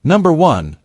Number 1.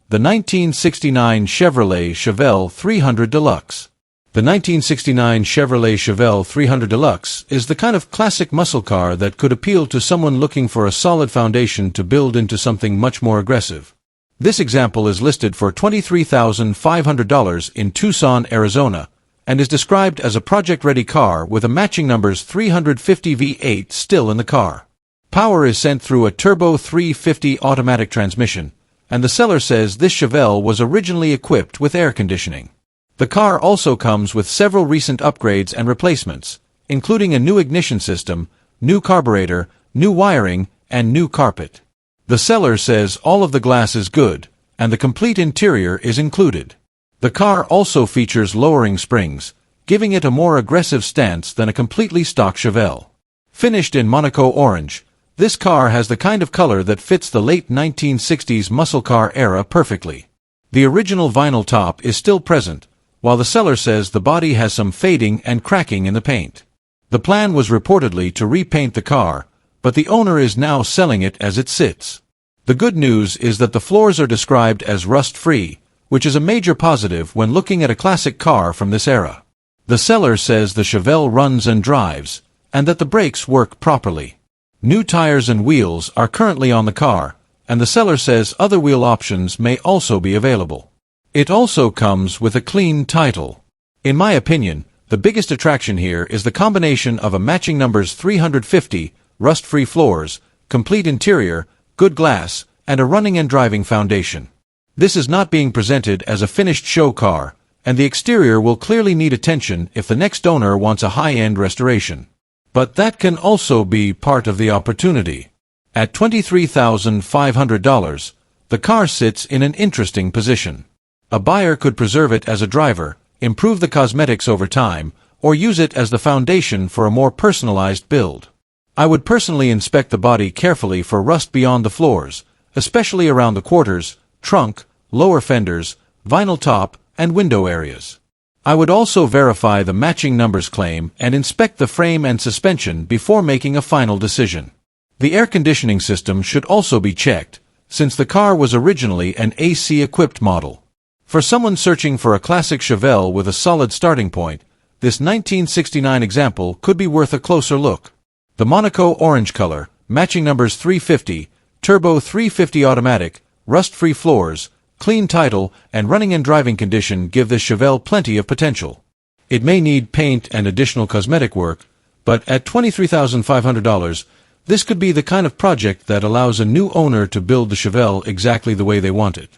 The 1969 Chevrolet Chevelle 300 Deluxe. The 1969 Chevrolet Chevelle 300 Deluxe is the kind of classic muscle car that could appeal to someone looking for a solid foundation to build into something much more aggressive. This example is listed for $23,500 in Tucson, Arizona, and is described as a project-ready car with a matching numbers 350 V8 still in the car. Power is sent through a turbo 350 automatic transmission, and the seller says this Chevelle was originally equipped with air conditioning. The car also comes with several recent upgrades and replacements, including a new ignition system, new carburetor, new wiring, and new carpet. The seller says all of the glass is good, and the complete interior is included. The car also features lowering springs, giving it a more aggressive stance than a completely stock Chevelle. Finished in Monaco orange, this car has the kind of color that fits the late 1960s muscle car era perfectly. The original vinyl top is still present, while the seller says the body has some fading and cracking in the paint. The plan was reportedly to repaint the car, but the owner is now selling it as it sits. The good news is that the floors are described as rust-free, which is a major positive when looking at a classic car from this era. The seller says the Chevelle runs and drives, and that the brakes work properly. New tires and wheels are currently on the car, and the seller says other wheel options may also be available. It also comes with a clean title. In my opinion, the biggest attraction here is the combination of a matching numbers 350, rust-free floors, complete interior, good glass, and a running and driving foundation. This is not being presented as a finished show car, and the exterior will clearly need attention if the next owner wants a high-end restoration. But that can also be part of the opportunity. At $23,500, the car sits in an interesting position. A buyer could preserve it as a driver, improve the cosmetics over time, or use it as the foundation for a more personalized build. I would personally inspect the body carefully for rust beyond the floors, especially around the quarters, trunk, lower fenders, vinyl top, and window areas. I would also verify the matching numbers claim and inspect the frame and suspension before making a final decision. The air conditioning system should also be checked, since the car was originally an AC-equipped model. For someone searching for a classic Chevelle with a solid starting point, this 1969 example could be worth a closer look. The Monaco orange color, matching numbers 350, turbo 350 automatic, rust-free floors, clean title, and running and driving condition give this Chevelle plenty of potential. It may need paint and additional cosmetic work, but at $23,500, this could be the kind of project that allows a new owner to build the Chevelle exactly the way they want it.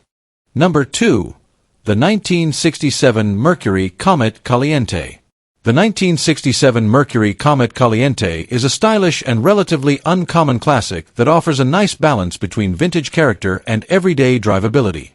Number 2. The 1967 Mercury Comet Caliente. The 1967 Mercury Comet Caliente is a stylish and relatively uncommon classic that offers a nice balance between vintage character and everyday drivability.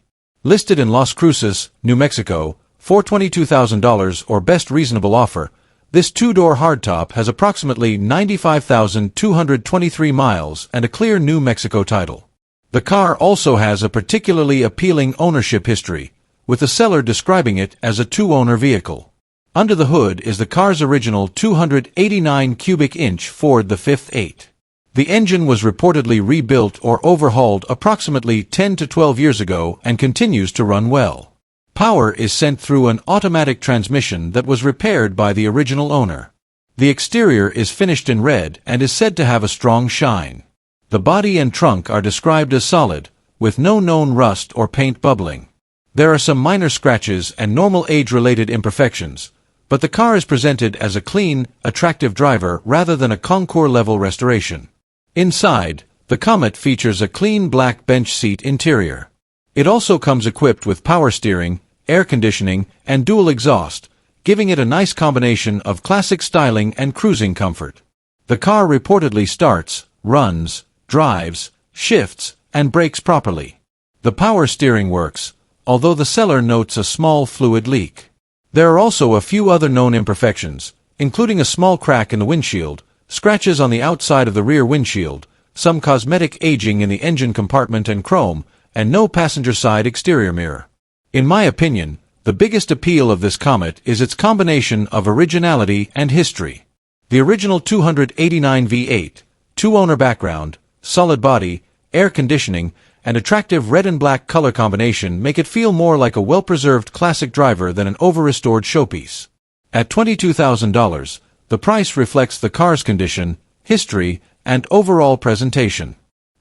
Listed in Las Cruces, New Mexico, for $22,000 or best reasonable offer, this two-door hardtop has approximately 95,223 miles and a clear New Mexico title. The car also has a particularly appealing ownership history, with the seller describing it as a two-owner vehicle. Under the hood is the car's original 289 cubic inch Ford the 5th 8. The engine was reportedly rebuilt or overhauled approximately 10 to 12 years ago and continues to run well. Power is sent through an automatic transmission that was repaired by the original owner. The exterior is finished in red and is said to have a strong shine. The body and trunk are described as solid, with no known rust or paint bubbling. There are some minor scratches and normal age-related imperfections, but the car is presented as a clean, attractive driver rather than a concours-level restoration. Inside, the Comet features a clean black bench seat interior. It also comes equipped with power steering, air conditioning, and dual exhaust, giving it a nice combination of classic styling and cruising comfort. The car reportedly starts, runs, drives, shifts, and brakes properly. The power steering works, although the seller notes a small fluid leak. There are also a few other known imperfections, including a small crack in the windshield, scratches on the outside of the rear windshield, some cosmetic aging in the engine compartment and chrome, and no passenger side exterior mirror. In my opinion, the biggest appeal of this Comet is its combination of originality and history. The original 289 V8, two-owner background, solid body, air conditioning, and attractive red and black color combination make it feel more like a well-preserved classic driver than an over-restored showpiece. At $22,000, the price reflects the car's condition, history, and overall presentation.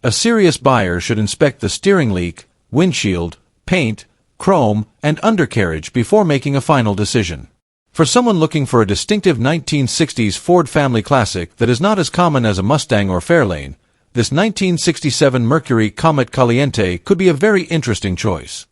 A serious buyer should inspect the steering leak, windshield, paint, chrome, and undercarriage before making a final decision. For someone looking for a distinctive 1960s Ford family classic that is not as common as a Mustang or Fairlane, this 1967 Mercury Comet Caliente could be a very interesting choice.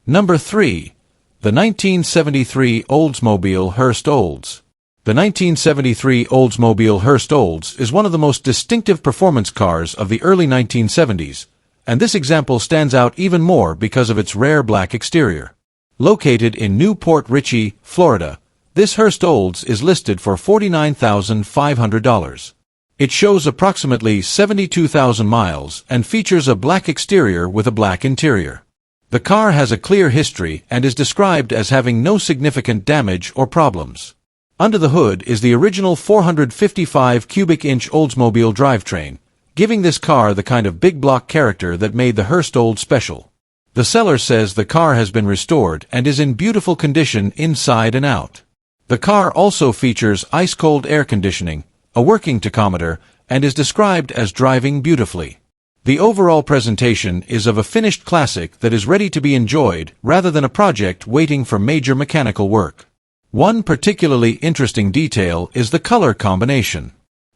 Number 3. The 1973 Oldsmobile Hurst Olds. The 1973 Oldsmobile Hurst Olds is one of the most distinctive performance cars of the early 1970s, and this example stands out even more because of its rare black exterior. Located in Newport Richey, Florida, this Hurst Olds is listed for $49,500. It shows approximately 72,000 miles and features a black exterior with a black interior. The car has a clear history and is described as having no significant damage or problems. Under the hood is the original 455 cubic inch Oldsmobile drivetrain, giving this car the kind of big block character that made the Hurst Olds special. The seller says the car has been restored and is in beautiful condition inside and out. The car also features ice-cold air conditioning, a working tachometer, and is described as driving beautifully. The overall presentation is of a finished classic that is ready to be enjoyed rather than a project waiting for major mechanical work. One particularly interesting detail is the color combination.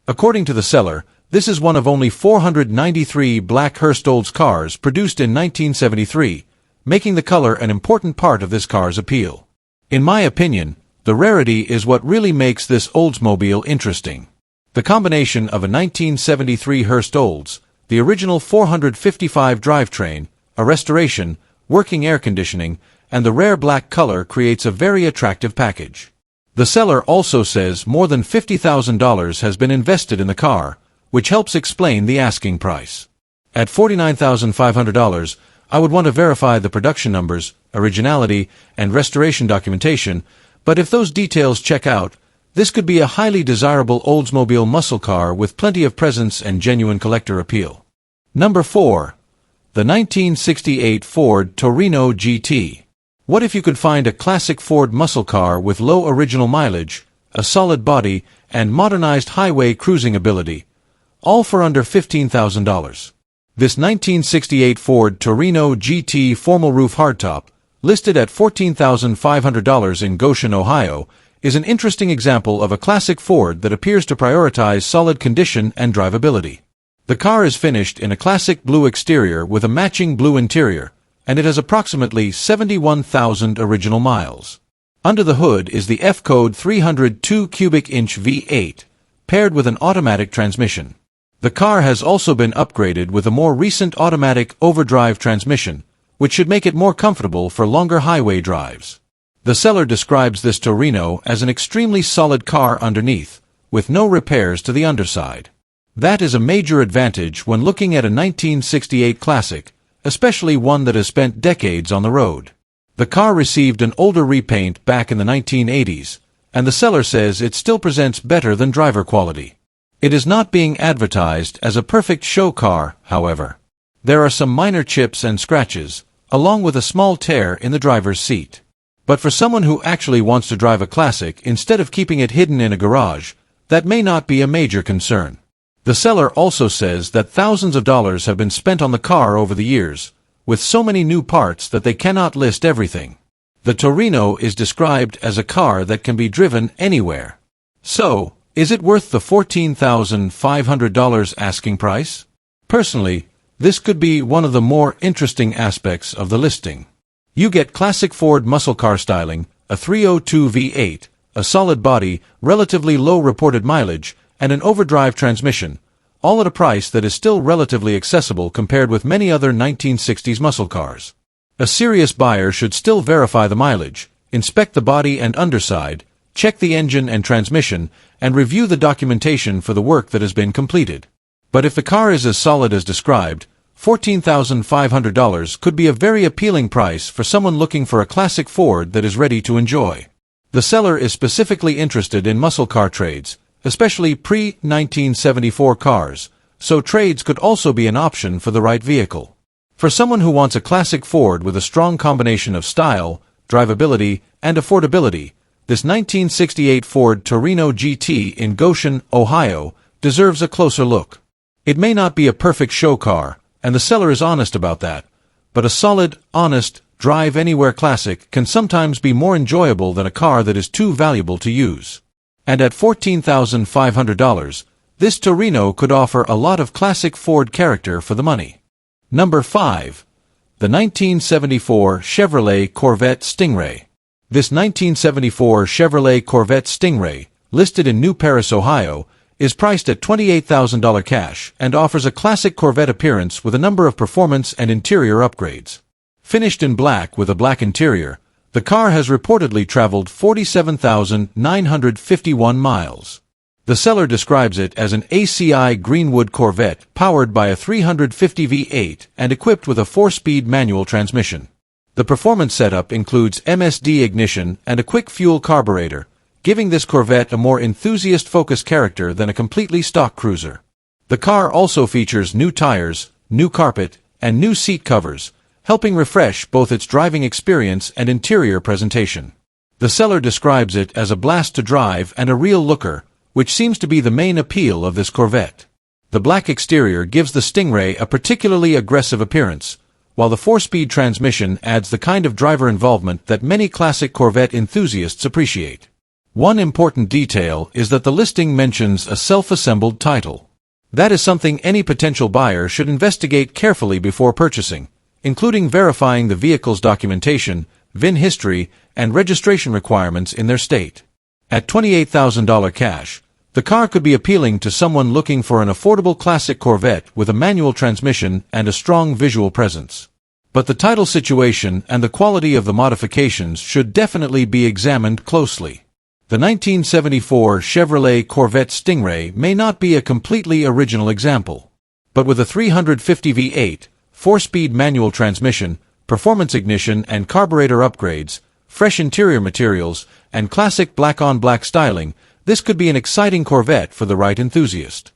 According to the seller, this is one of only 493 black Hurst Olds cars produced in 1973, making the color an important part of this car's appeal. In my opinion, the rarity is what really makes this Oldsmobile interesting. The combination of a 1973 Hurst Olds, the original 455 drivetrain, a restoration, working air conditioning, and the rare black color creates a very attractive package. The seller also says more than $50,000 has been invested in the car, which helps explain the asking price. At $49,500, I would want to verify the production numbers, originality, and restoration documentation, but if those details check out, this could be a highly desirable Oldsmobile muscle car with plenty of presence and genuine collector appeal. Number 4. The 1968 Ford Torino GT. What if you could find a classic Ford muscle car with low original mileage, a solid body, and modernized highway cruising ability, all for under $15,000? This 1968 Ford Torino GT formal roof hardtop, listed at $14,500 in Goshen, Ohio, is an interesting example of a classic Ford that appears to prioritize solid condition and drivability. The car is finished in a classic blue exterior with a matching blue interior, and it has approximately 71,000 original miles. Under the hood is the F-code 302 cubic inch V8, paired with an automatic transmission. The car has also been upgraded with a more recent automatic overdrive transmission, which should make it more comfortable for longer highway drives. The seller describes this Torino as an extremely solid car underneath, with no repairs to the underside. That is a major advantage when looking at a 1968 classic, especially one that has spent decades on the road. The car received an older repaint back in the 1980s, and the seller says it still presents better than driver quality. It is not being advertised as a perfect show car, however. There are some minor chips and scratches, along with a small tear in the driver's seat. But for someone who actually wants to drive a classic instead of keeping it hidden in a garage, that may not be a major concern. The seller also says that thousands of dollars have been spent on the car over the years, with so many new parts that they cannot list everything. The Torino is described as a car that can be driven anywhere. So, is it worth the $14,500 asking price? Personally, this could be one of the more interesting aspects of the listing. You get classic Ford muscle car styling, a 302 V8, a solid body, relatively low reported mileage, and an overdrive transmission, all at a price that is still relatively accessible compared with many other 1960s muscle cars. A serious buyer should still verify the mileage, inspect the body and underside, check the engine and transmission, and review the documentation for the work that has been completed. But if the car is as solid as described, $14,500 could be a very appealing price for someone looking for a classic Ford that is ready to enjoy. The seller is specifically interested in muscle car trades, especially pre-1974 cars, so trades could also be an option for the right vehicle. For someone who wants a classic Ford with a strong combination of style, drivability, and affordability, this 1968 Ford Torino GT in Goshen, Ohio, deserves a closer look. It may not be a perfect show car, and the seller is honest about that, but a solid, honest, drive-anywhere classic can sometimes be more enjoyable than a car that is too valuable to use. And at $14,500, this Torino could offer a lot of classic Ford character for the money. Number 5. The 1974 Chevrolet Corvette Stingray. This 1974 Chevrolet Corvette Stingray, listed in New Paris, Ohio, is priced at $28,000 cash and offers a classic Corvette appearance with a number of performance and interior upgrades. Finished in black with a black interior, the car has reportedly traveled 47,951 miles. The seller describes it as an ACI Greenwood Corvette powered by a 350 V8 and equipped with a 4-speed manual transmission. The performance setup includes MSD ignition and a quick fuel carburetor, giving this Corvette a more enthusiast-focused character than a completely stock cruiser. The car also features new tires, new carpet, and new seat covers, helping refresh both its driving experience and interior presentation. The seller describes it as a blast to drive and a real looker, which seems to be the main appeal of this Corvette. The black exterior gives the Stingray a particularly aggressive appearance, while the 4-speed transmission adds the kind of driver involvement that many classic Corvette enthusiasts appreciate. One important detail is that the listing mentions a self-assembled title. That is something any potential buyer should investigate carefully before purchasing, including verifying the vehicle's documentation, VIN history, and registration requirements in their state. At $28,000 cash, the car could be appealing to someone looking for an affordable classic Corvette with a manual transmission and a strong visual presence. But the title situation and the quality of the modifications should definitely be examined closely. The 1974 Chevrolet Corvette Stingray may not be a completely original example, but with a 350 V8, 4-speed manual transmission, performance ignition and carburetor upgrades, fresh interior materials, and classic black-on-black styling, this could be an exciting Corvette for the right enthusiast.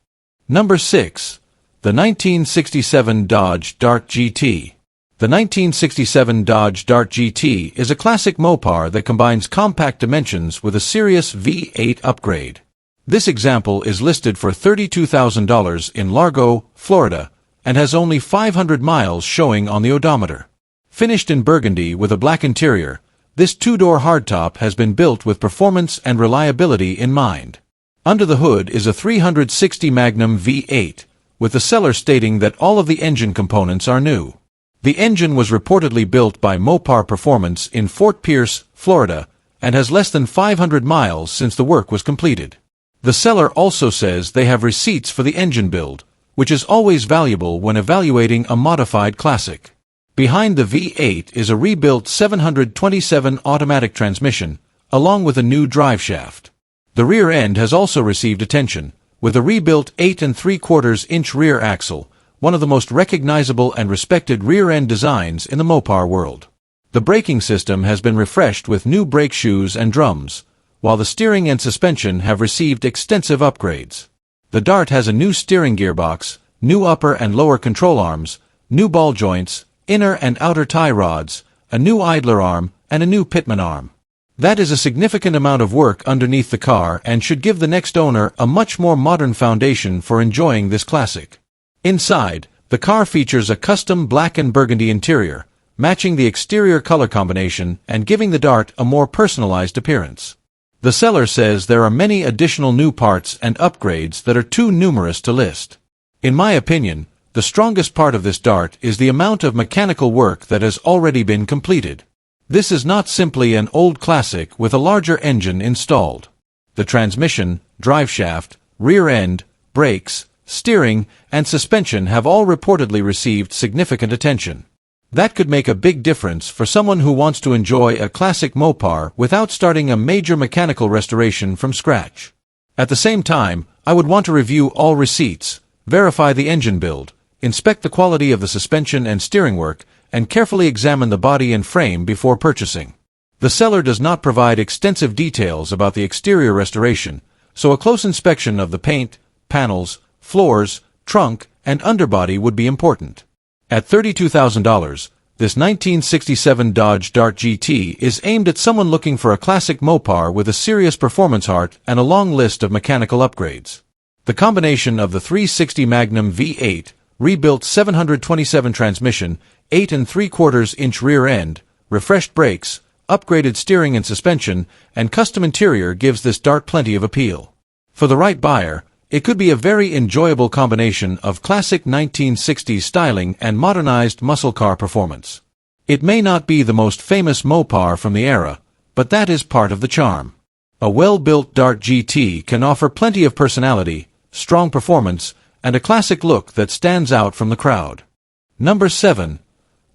Number 6. The 1967 Dodge Dart GT. The 1967 Dodge Dart GT is a classic Mopar that combines compact dimensions with a serious V8 upgrade. This example is listed for $32,000 in Largo, Florida, and has only 500 miles showing on the odometer. Finished in burgundy with a black interior, this two-door hardtop has been built with performance and reliability in mind. Under the hood is a 360 Magnum V8, with the seller stating that all of the engine components are new. The engine was reportedly built by Mopar Performance in Fort Pierce, Florida, and has less than 500 miles since the work was completed. The seller also says they have receipts for the engine build, which is always valuable when evaluating a modified classic. Behind the V8 is a rebuilt 727 automatic transmission, along with a new drive shaft. The rear end has also received attention, with a rebuilt 8 3/4-inch rear axle, one of the most recognizable and respected rear-end designs in the Mopar world. The braking system has been refreshed with new brake shoes and drums, while the steering and suspension have received extensive upgrades. The Dart has a new steering gearbox, new upper and lower control arms, new ball joints, inner and outer tie rods, a new idler arm, and a new pitman arm. That is a significant amount of work underneath the car and should give the next owner a much more modern foundation for enjoying this classic. Inside, the car features a custom black and burgundy interior, matching the exterior color combination and giving the Dart a more personalized appearance. The seller says there are many additional new parts and upgrades that are too numerous to list. In my opinion, the strongest part of this Dart is the amount of mechanical work that has already been completed. This is not simply an old classic with a larger engine installed. The transmission, driveshaft, rear end, brakes, steering, and suspension have all reportedly received significant attention. That could make a big difference for someone who wants to enjoy a classic Mopar without starting a major mechanical restoration from scratch. At the same time, I would want to review all receipts, verify the engine build, inspect the quality of the suspension and steering work, and carefully examine the body and frame before purchasing. The seller does not provide extensive details about the exterior restoration, so a close inspection of the paint, panels, floors, trunk, and underbody would be important. At $32,000, this 1967 Dodge Dart GT is aimed at someone looking for a classic Mopar with a serious performance heart and a long list of mechanical upgrades. The combination of the 360 Magnum V8, rebuilt 727 transmission, 8 3/4-inch rear end, refreshed brakes, upgraded steering and suspension, and custom interior gives this Dart plenty of appeal. For the right buyer, it could be a very enjoyable combination of classic 1960s styling and modernized muscle car performance. It may not be the most famous Mopar from the era, but that is part of the charm. A well-built Dart GT can offer plenty of personality, strong performance, and a classic look that stands out from the crowd. Number 7.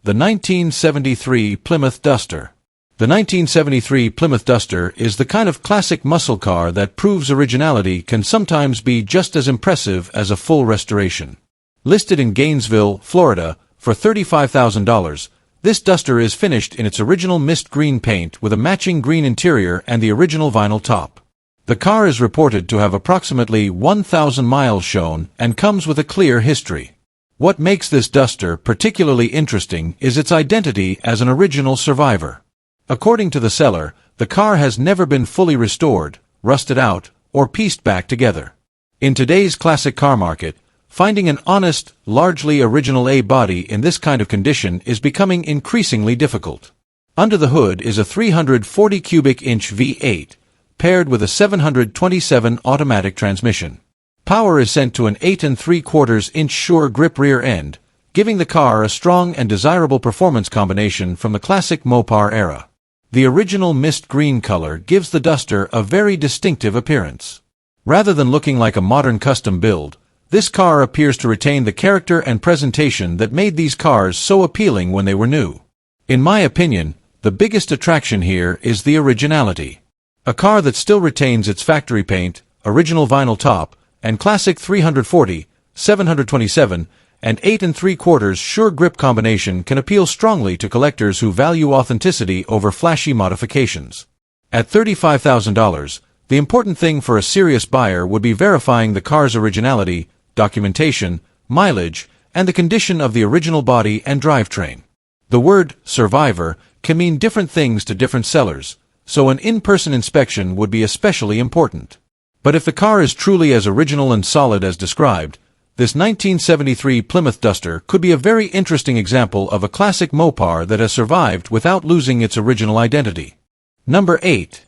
The 1973 Plymouth Duster. The 1973 Plymouth Duster is the kind of classic muscle car that proves originality can sometimes be just as impressive as a full restoration. Listed in Gainesville, Florida, for $35,000, this Duster is finished in its original mist green paint with a matching green interior and the original vinyl top. The car is reported to have approximately 1,000 miles shown and comes with a clear history. What makes this Duster particularly interesting is its identity as an original survivor. According to the seller, the car has never been fully restored, rusted out, or pieced back together. In today's classic car market, finding an honest, largely original A body in this kind of condition is becoming increasingly difficult. Under the hood is a 340 cubic inch V8, paired with a 727 automatic transmission. Power is sent to an 8 3/4-inch sure grip rear end, giving the car a strong and desirable performance combination from the classic Mopar era. The original mist green color gives the Duster a very distinctive appearance. Rather than looking like a modern custom build, this car appears to retain the character and presentation that made these cars so appealing when they were new. In my opinion, the biggest attraction here is the originality. A car that still retains its factory paint, original vinyl top, and classic 340, 727, and 8 3/4 sure grip combination can appeal strongly to collectors who value authenticity over flashy modifications. At $35,000, the important thing for a serious buyer would be verifying the car's originality, documentation, mileage, and the condition of the original body and drivetrain. The word survivor can mean different things to different sellers, so an in-person inspection would be especially important. But if the car is truly as original and solid as described, this 1973 Plymouth Duster could be a very interesting example of a classic Mopar that has survived without losing its original identity. Number 8.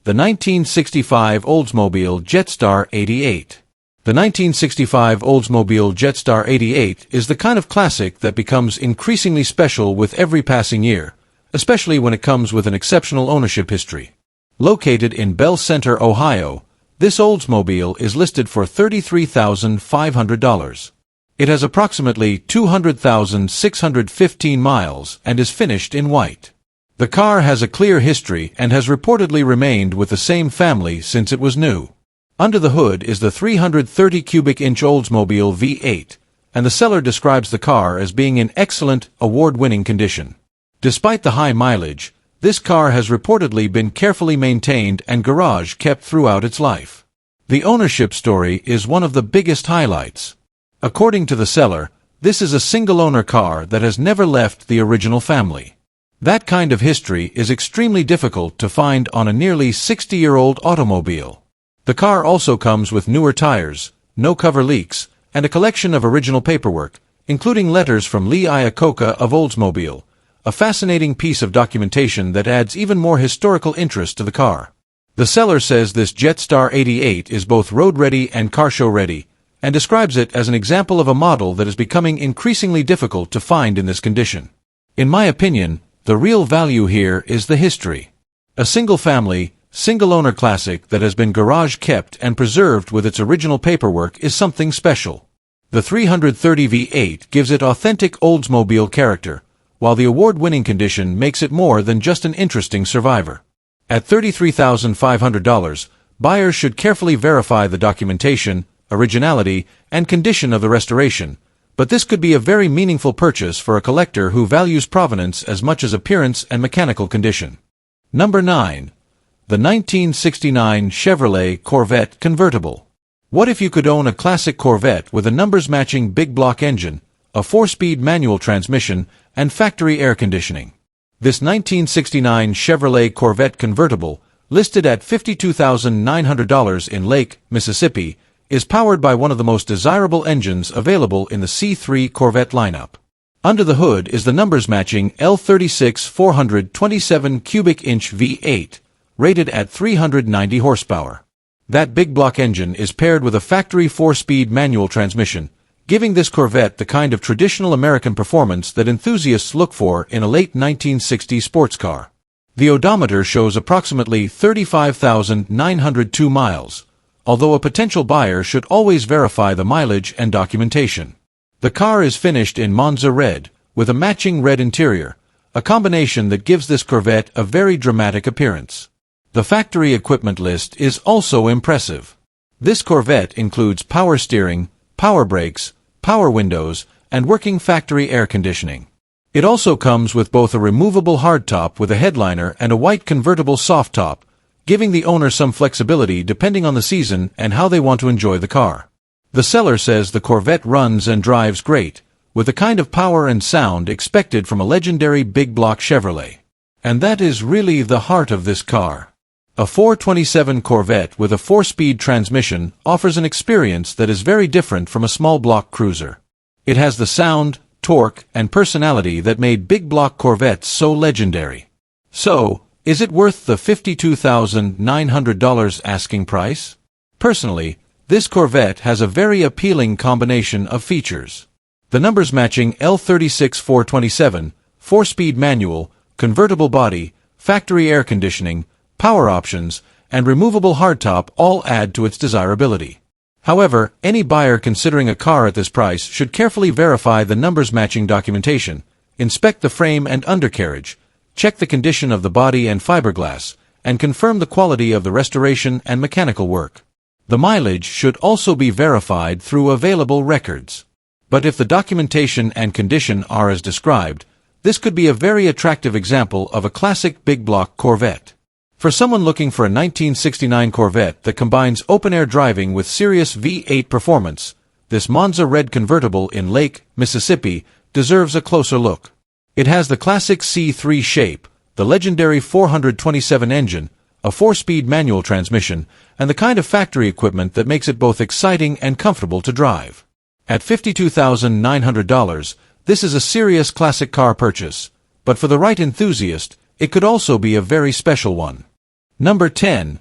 The 1965 Oldsmobile Jetstar 88. The 1965 Oldsmobile Jetstar 88 is the kind of classic that becomes increasingly special with every passing year, especially when it comes with an exceptional ownership history. Located in Belle Center, Ohio, this Oldsmobile is listed for $33,500. It has approximately 200,615 miles and is finished in white. The car has a clear history and has reportedly remained with the same family since it was new. Under the hood is the 330 cubic inch Oldsmobile V8, and the seller describes the car as being in excellent, award-winning condition. Despite the high mileage, this car has reportedly been carefully maintained and garage kept throughout its life. The ownership story is one of the biggest highlights. According to the seller, this is a single-owner car that has never left the original family. That kind of history is extremely difficult to find on a nearly 60-year-old automobile. The car also comes with newer tires, no cover leaks, and a collection of original paperwork, including letters from Lee Iacocca of Oldsmobile, a fascinating piece of documentation that adds even more historical interest to the car. The seller says this Jetstar 88 is both road-ready and car show-ready, and describes it as an example of a model that is becoming increasingly difficult to find in this condition. In my opinion, the real value here is the history. A single-family, single-owner classic that has been garage-kept and preserved with its original paperwork is something special. The 330 V8 gives it authentic Oldsmobile character, while the award-winning condition makes it more than just an interesting survivor. At $33,500, buyers should carefully verify the documentation, originality, and condition of the restoration, but this could be a very meaningful purchase for a collector who values provenance as much as appearance and mechanical condition. Number 9. The 1969 Chevrolet Corvette Convertible. What if you could own a classic Corvette with a numbers-matching big block engine, a 4-speed manual transmission, and factory air conditioning. This 1969 Chevrolet Corvette convertible, listed at $52,900 in Lake, Mississippi, is powered by one of the most desirable engines available in the C3 Corvette lineup. Under the hood is the numbers-matching L36 427 cubic inch V8, rated at 390 horsepower. That big block engine is paired with a factory 4-speed manual transmission, giving this Corvette the kind of traditional American performance that enthusiasts look for in a late 1960s sports car. The odometer shows approximately 35,902 miles, although a potential buyer should always verify the mileage and documentation. The car is finished in Monza red, with a matching red interior, a combination that gives this Corvette a very dramatic appearance. The factory equipment list is also impressive. This Corvette includes power steering, power brakes, power windows, and working factory air conditioning. It also comes with both a removable hardtop with a headliner and a white convertible soft top, giving the owner some flexibility depending on the season and how they want to enjoy the car. The seller says the Corvette runs and drives great, with the kind of power and sound expected from a legendary big block Chevrolet. And that is really the heart of this car. A 427 Corvette with a 4-speed transmission offers an experience that is very different from a small block cruiser. It has the sound, torque, and personality that made big block Corvettes so legendary. So, is it worth the $52,900 asking price? Personally, this Corvette has a very appealing combination of features. The numbers-matching L36 427, 4-speed manual, convertible body, factory air conditioning, power options, and removable hardtop all add to its desirability. However, any buyer considering a car at this price should carefully verify the numbers-matching documentation, inspect the frame and undercarriage, check the condition of the body and fiberglass, and confirm the quality of the restoration and mechanical work. The mileage should also be verified through available records. But if the documentation and condition are as described, this could be a very attractive example of a classic big block Corvette. For someone looking for a 1969 Corvette that combines open-air driving with serious V8 performance, this Monza red convertible in Lake, Mississippi, deserves a closer look. It has the classic C3 shape, the legendary 427 engine, a 4-speed manual transmission, and the kind of factory equipment that makes it both exciting and comfortable to drive. At $52,900, this is a serious classic car purchase, but for the right enthusiast, it could also be a very special one. Number 10.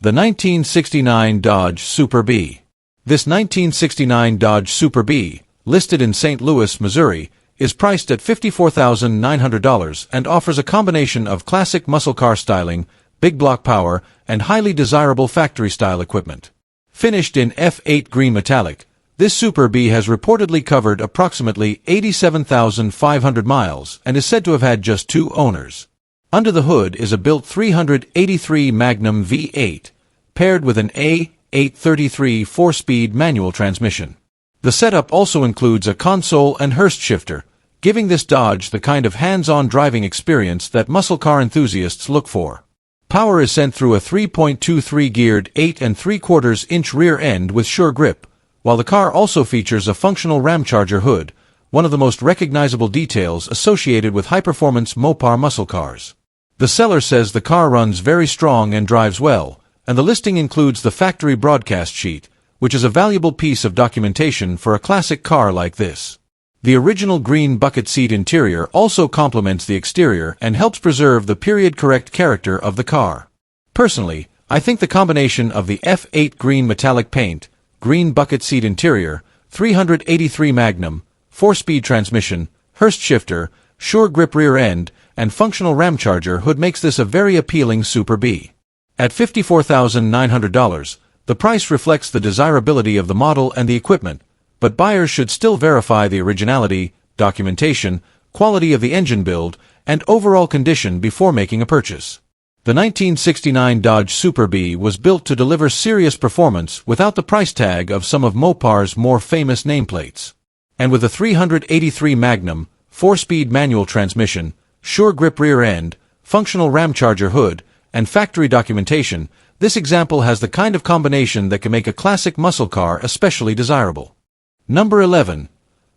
The 1969 Dodge Super B. This 1969 Dodge Super B, listed in St. Louis, Missouri, is priced at $54,900 and offers a combination of classic muscle car styling, big block power, and highly desirable factory-style equipment. Finished in F8 green metallic, this Super B has reportedly covered approximately 87,500 miles and is said to have had just 2 owners. Under the hood is a built 383 Magnum V8, paired with an A833 4-speed manual transmission. The setup also includes a console and Hurst shifter, giving this Dodge the kind of hands-on driving experience that muscle car enthusiasts look for. Power is sent through a 3.23 geared 8 3/4 inch rear end with sure grip, while the car also features a functional ram charger hood, one of the most recognizable details associated with high-performance Mopar muscle cars. The seller says the car runs very strong and drives well, and the listing includes the factory broadcast sheet, which is a valuable piece of documentation for a classic car like this. The original green bucket seat interior also complements the exterior and helps preserve the period-correct character of the car. Personally, I think the combination of the F8 green metallic paint, green bucket seat interior, 383 Magnum, 4-speed transmission, Hurst shifter, sure grip rear end, and functional ram charger hood makes this a very appealing Super B. At $54,900, the price reflects the desirability of the model and the equipment, but buyers should still verify the originality, documentation, quality of the engine build, and overall condition before making a purchase. The 1969 Dodge Super B was built to deliver serious performance without the price tag of some of Mopar's more famous nameplates. And with a 383 Magnum, 4-speed manual transmission, sure grip rear end, functional ram charger hood, and factory documentation, this example has the kind of combination that can make a classic muscle car especially desirable. Number 11.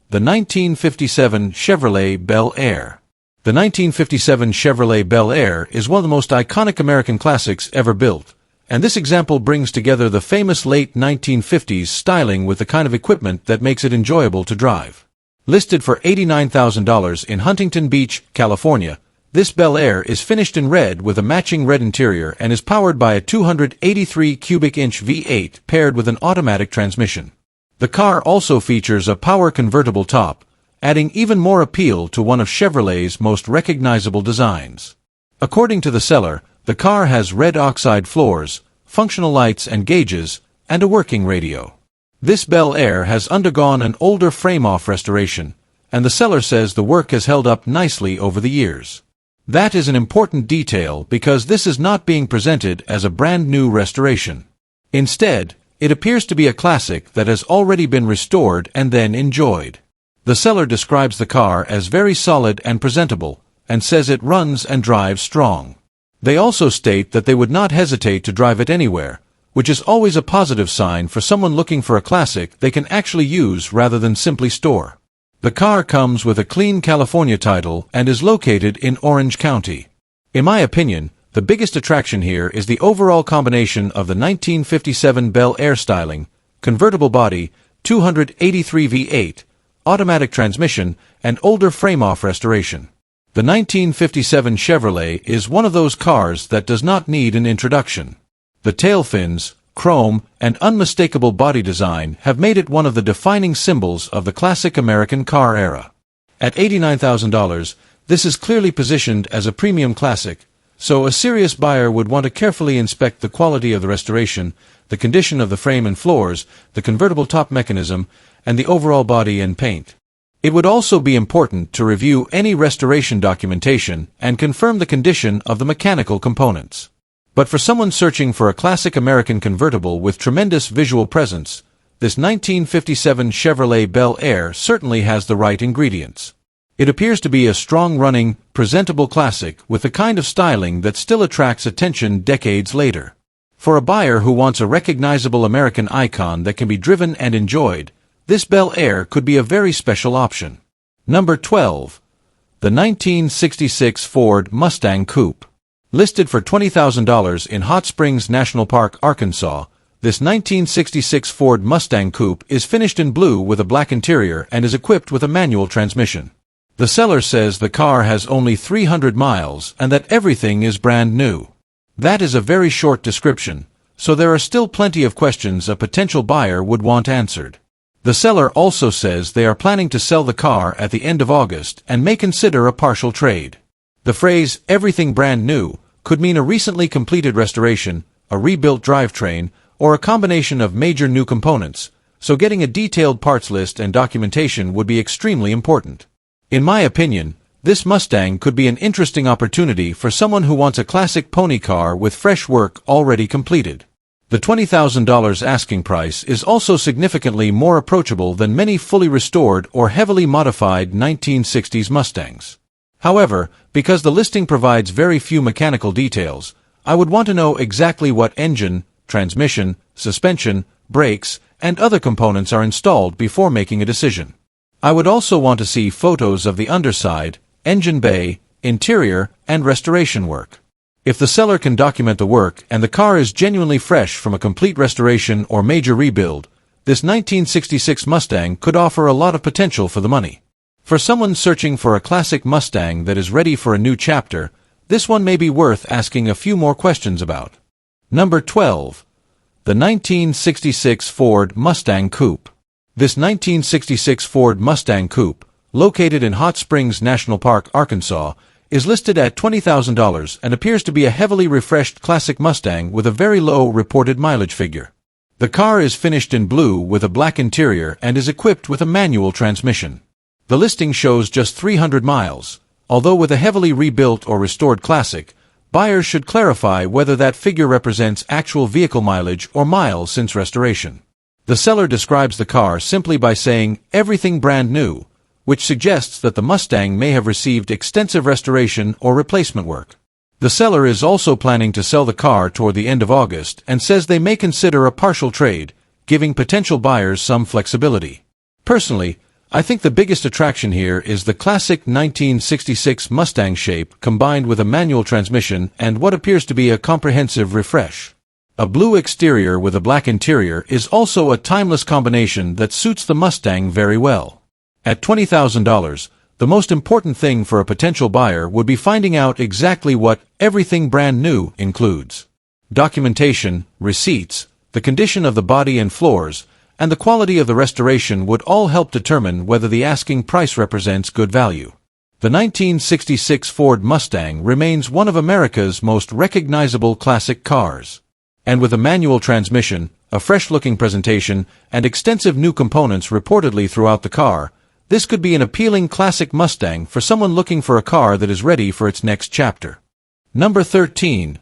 the 1957 Chevrolet Bel Air. The 1957 Chevrolet Bel Air is one of the most iconic American classics ever built, and this example brings together the famous late 1950s styling with the kind of equipment that makes it enjoyable to drive. Listed for $89,000 in Huntington Beach, California, this Bel Air is finished in red with a matching red interior and is powered by a 283 cubic inch V8 paired with an automatic transmission. The car also features a power convertible top, adding even more appeal to one of Chevrolet's most recognizable designs. According to the seller, the car has red oxide floors, functional lights and gauges, and a working radio. This Bel Air has undergone an older frame-off restoration, and the seller says the work has held up nicely over the years. That is an important detail because this is not being presented as a brand-new restoration. Instead, it appears to be a classic that has already been restored and then enjoyed. The seller describes the car as very solid and presentable, and says it runs and drives strong. They also state that they would not hesitate to drive it anywhere, which is always a positive sign for someone looking for a classic they can actually use rather than simply store. The car comes with a clean California title and is located in Orange County. In my opinion, the biggest attraction here is the overall combination of the 1957 Bel Air styling, convertible body, 283 V8, automatic transmission, and older frame-off restoration. The 1957 Chevrolet is one of those cars that does not need an introduction. The tail fins, chrome, and unmistakable body design have made it one of the defining symbols of the classic American car era. At $89,000, this is clearly positioned as a premium classic, so a serious buyer would want to carefully inspect the quality of the restoration, the condition of the frame and floors, the convertible top mechanism, and the overall body and paint. It would also be important to review any restoration documentation and confirm the condition of the mechanical components. But for someone searching for a classic American convertible with tremendous visual presence, this 1957 Chevrolet Bel Air certainly has the right ingredients. It appears to be a strong-running, presentable classic with the kind of styling that still attracts attention decades later. For a buyer who wants a recognizable American icon that can be driven and enjoyed, this Bel Air could be a very special option. Number 12. The 1966 Ford Mustang Coupe. Listed for $20,000 in Hot Springs National Park, Arkansas, this 1966 Ford Mustang Coupe is finished in blue with a black interior and is equipped with a manual transmission. The seller says the car has only 300 miles and that everything is brand new. That is a very short description, so there are still plenty of questions a potential buyer would want answered. The seller also says they are planning to sell the car at the end of August and may consider a partial trade. The phrase, everything brand new, could mean a recently completed restoration, a rebuilt drivetrain, or a combination of major new components, so getting a detailed parts list and documentation would be extremely important. In my opinion, this Mustang could be an interesting opportunity for someone who wants a classic pony car with fresh work already completed. The $20,000 asking price is also significantly more approachable than many fully restored or heavily modified 1960s Mustangs. However, because the listing provides very few mechanical details, I would want to know exactly what engine, transmission, suspension, brakes, and other components are installed before making a decision. I would also want to see photos of the underside, engine bay, interior, and restoration work. If the seller can document the work and the car is genuinely fresh from a complete restoration or major rebuild, this 1966 Mustang could offer a lot of potential for the money. For someone searching for a classic Mustang that is ready for a new chapter, this one may be worth asking a few more questions about. Number 12. The 1966 Ford Mustang Coupe. This 1966 Ford Mustang Coupe, located in Hot Springs National Park, Arkansas, is listed at $20,000 and appears to be a heavily refreshed classic Mustang with a very low reported mileage figure. The car is finished in blue with a black interior and is equipped with a manual transmission. The listing shows just 300 miles. Although with a heavily rebuilt or restored classic, buyers should clarify whether that figure represents actual vehicle mileage or miles since restoration. The seller describes the car simply by saying, everything brand new, which suggests that the Mustang may have received extensive restoration or replacement work. The seller is also planning to sell the car toward the end of August and says they may consider a partial trade, giving potential buyers some flexibility. Personally, I think the biggest attraction here is the classic 1966 Mustang shape combined with a manual transmission and what appears to be a comprehensive refresh. A blue exterior with a black interior is also a timeless combination that suits the Mustang very well. At $20,000, the most important thing for a potential buyer would be finding out exactly what everything brand new includes. Documentation, receipts, the condition of the body and floors, and the quality of the restoration would all help determine whether the asking price represents good value. The 1966 Ford Mustang remains one of America's most recognizable classic cars. And with a manual transmission, a fresh-looking presentation, and extensive new components reportedly throughout the car, this could be an appealing classic Mustang for someone looking for a car that is ready for its next chapter. Number 13.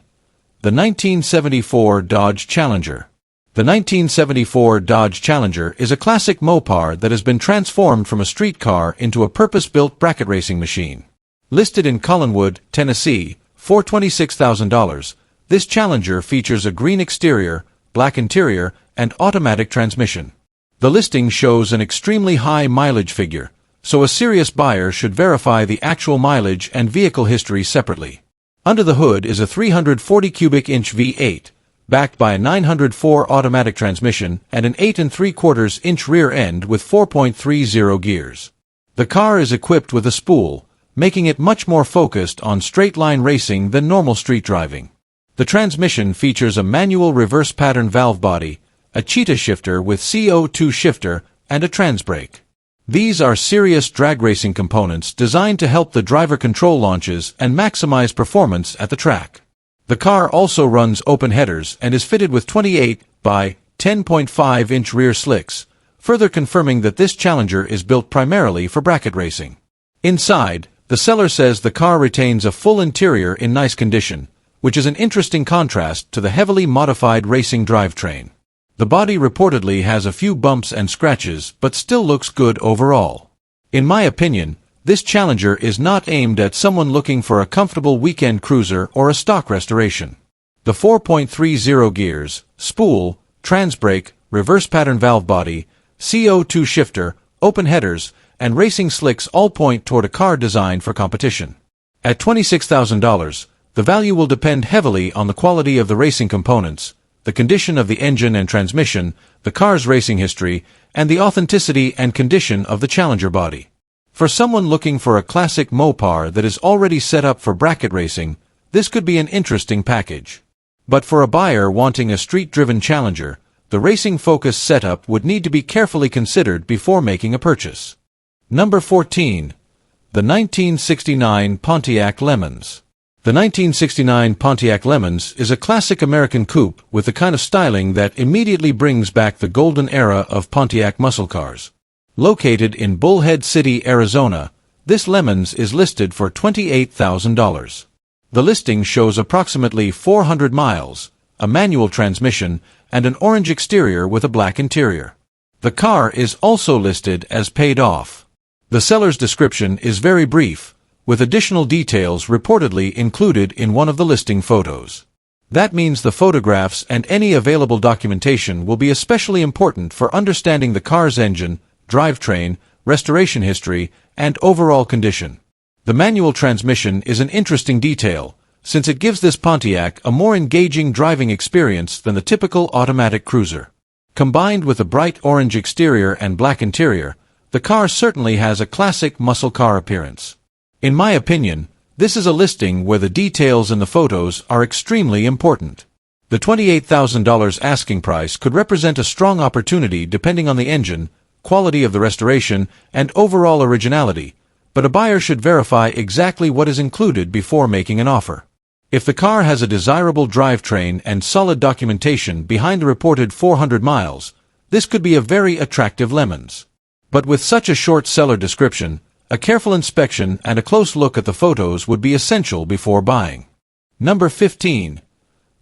The 1974 Dodge Challenger. The 1974 Dodge Challenger is a classic Mopar that has been transformed from a street car into a purpose-built bracket racing machine. Listed in Collinwood, Tennessee, for $26,000, this Challenger features a green exterior, black interior, and automatic transmission. The listing shows an extremely high mileage figure, so a serious buyer should verify the actual mileage and vehicle history separately. Under the hood is a 340 cubic inch V8, backed by a 904 automatic transmission and an 8 3/4 inch rear end with 4.30 gears. The car is equipped with a spool, making it much more focused on straight-line racing than normal street driving. The transmission features a manual reverse pattern valve body, a cheetah shifter with CO2 shifter, and a transbrake. These are serious drag racing components designed to help the driver control launches and maximize performance at the track. The car also runs open headers and is fitted with 28 by 10.5 inch rear slicks, further confirming that this Challenger is built primarily for bracket racing. Inside, the seller says the car retains a full interior in nice condition, which is an interesting contrast to the heavily modified racing drivetrain. The body reportedly has a few bumps and scratches but still looks good overall. In my opinion, this Challenger is not aimed at someone looking for a comfortable weekend cruiser or a stock restoration. The 4.30 gears, spool, transbrake, reverse pattern valve body, CO2 shifter, open headers, and racing slicks all point toward a car designed for competition. At $26,000, the value will depend heavily on the quality of the racing components, the condition of the engine and transmission, the car's racing history, and the authenticity and condition of the Challenger body. For someone looking for a classic Mopar that is already set up for bracket racing, this could be an interesting package. But for a buyer wanting a street-driven Challenger, the racing-focused setup would need to be carefully considered before making a purchase. Number 14. The 1969 Pontiac Lemons. The 1969 Pontiac Lemons is a classic American coupe with the kind of styling that immediately brings back the golden era of Pontiac muscle cars. Located in Bullhead City, Arizona, this Lemons is listed for $28,000. The listing shows approximately 400 miles, a manual transmission, and an orange exterior with a black interior. The car is also listed as paid off. The seller's description is very brief, with additional details reportedly included in one of the listing photos. That means the photographs and any available documentation will be especially important for understanding the car's engine, drivetrain, restoration history, and overall condition. The manual transmission is an interesting detail, since it gives this Pontiac a more engaging driving experience than the typical automatic cruiser. Combined with a bright orange exterior and black interior, the car certainly has a classic muscle car appearance. In my opinion, this is a listing where the details in the photos are extremely important. The $28,000 asking price could represent a strong opportunity depending on the engine, quality of the restoration, and overall originality, but a buyer should verify exactly what is included before making an offer. If the car has a desirable drivetrain and solid documentation behind the reported 400 miles, this could be a very attractive Lemons. But with such a short seller description, a careful inspection and a close look at the photos would be essential before buying. Number 15.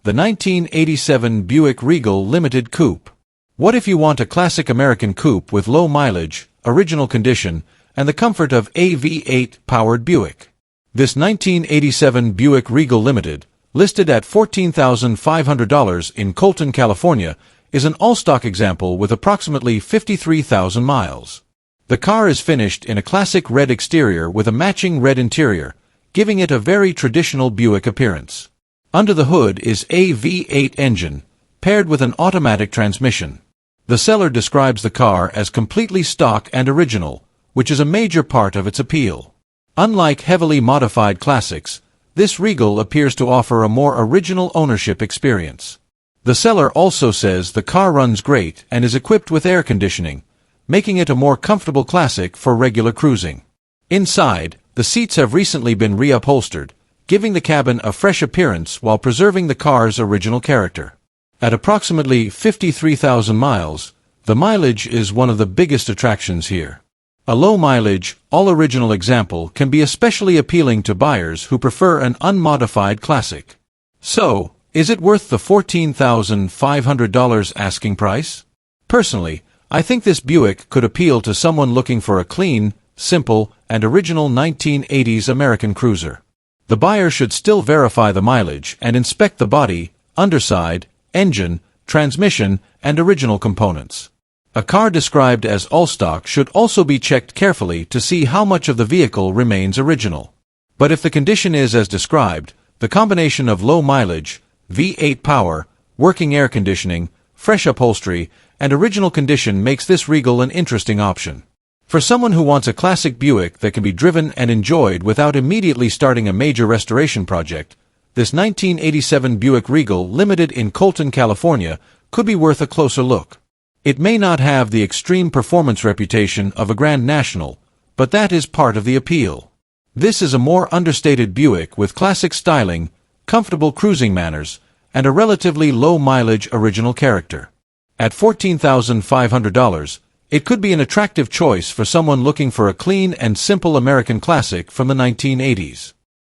The 1987 Buick Regal Limited Coupe. What if you want a classic American coupe with low mileage, original condition, and the comfort of a V8-powered Buick? This 1987 Buick Regal Limited, listed at $14,500 in Colton, California, is an all-stock example with approximately 53,000 miles. The car is finished in a classic red exterior with a matching red interior, giving it a very traditional Buick appearance. Under the hood is a V8 engine, paired with an automatic transmission. The seller describes the car as completely stock and original, which is a major part of its appeal. Unlike heavily modified classics, this Regal appears to offer a more original ownership experience. The seller also says the car runs great and is equipped with air conditioning, making it a more comfortable classic for regular cruising. Inside, the seats have recently been reupholstered, giving the cabin a fresh appearance while preserving the car's original character. At approximately 53,000 miles, the mileage is one of the biggest attractions here. A low-mileage, all-original example can be especially appealing to buyers who prefer an unmodified classic. So, is it worth the $14,500 asking price? Personally, I think this Buick could appeal to someone looking for a clean, simple, and original 1980s American cruiser. The buyer should still verify the mileage and inspect the body, underside, engine, transmission, and original components. A car described as all-stock should also be checked carefully to see how much of the vehicle remains original. But if the condition is as described, the combination of low mileage, V8 power, working air conditioning, fresh upholstery, and original condition makes this Regal an interesting option. For someone who wants a classic Buick that can be driven and enjoyed without immediately starting a major restoration project, this 1987 Buick Regal Limited in Colton, California, could be worth a closer look. It may not have the extreme performance reputation of a Grand National, but that is part of the appeal. This is a more understated Buick with classic styling, comfortable cruising manners, and a relatively low-mileage original character. At $14,500, it could be an attractive choice for someone looking for a clean and simple American classic from the 1980s.